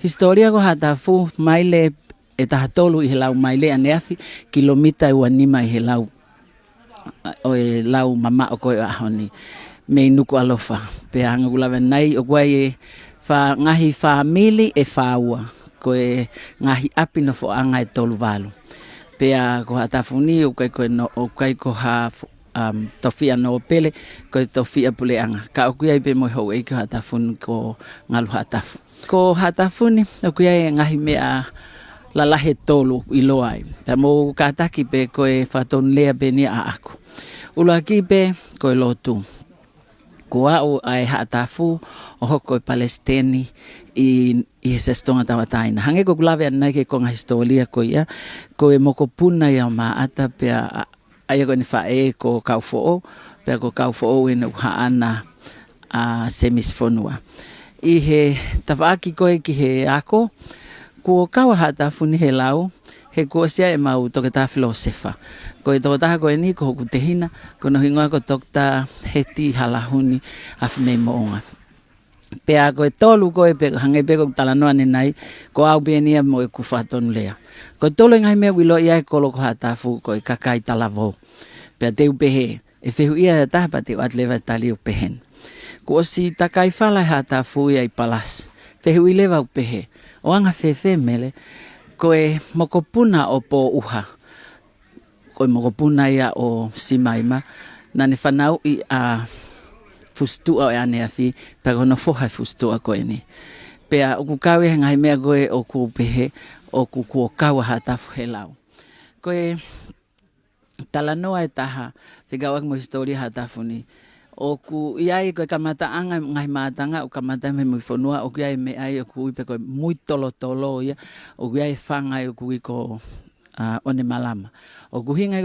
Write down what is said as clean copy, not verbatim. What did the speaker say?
Historia ko hatafu maile e tahatolu i he lau maile aneafi kilomita ua nima i he lau o e lau mama o koe ahoni me nuku alofa pe hanga gulawe nai o guai e fa ngahi famili e faua koe ngahi api no fo anga e tolu walu pe a ko hatafuni o kai ko ha tofia no pele ko tofia pule anga ka o kuia pe mo ho e ko hatafun ko ngalu hatafu ko hatafuni o kuia ngahi mea lalahe tolu i loai ta mo kataki pe ko e faton lea beni a aku ula ki pe ko lotu ko au ai hatafu o hoko Palestini i se stonga tawataina hange ko glave ana ke ko historia ko ia ko e moko puna ia ma ata pe ai ko ni fa e ko kaufo pe ko kaufo ina haana a semisfonua i he tavaki ko ki he ako ko kawa hatafu ni he lau he ko sia e mau to ta filosofa ko to ta ko ni ko kutehina ko no hinga ko tokta heti halahuni afme moonga pe a ko tolu ko pe hange pe ko talano ani nai ko au benia mo ku faton lea ko tolu ngai me wilo ia ko lo hatafu ko kakai talavo pe te upehe e fe ia ta pa te atleva tali upehen ko si takai fala hatafu ia i palas fe leva upehe o anga fe mele ko e mokopuna o po uha ko mokopuna ia o simaima na ne fanau i a fustua e ane afi pero no foha fustua ko ni pe a ku kawe ngai mea go e o ku pehe o ku kawa hata helau ko e talanoa e taha figawa mo historia hata funi o ku iai ko kamata anga ngai matanga o kamata me mo fonua o iai me ai o ku pe ko muito tolo ia o iai fanga o ku ko one malama o ku hinga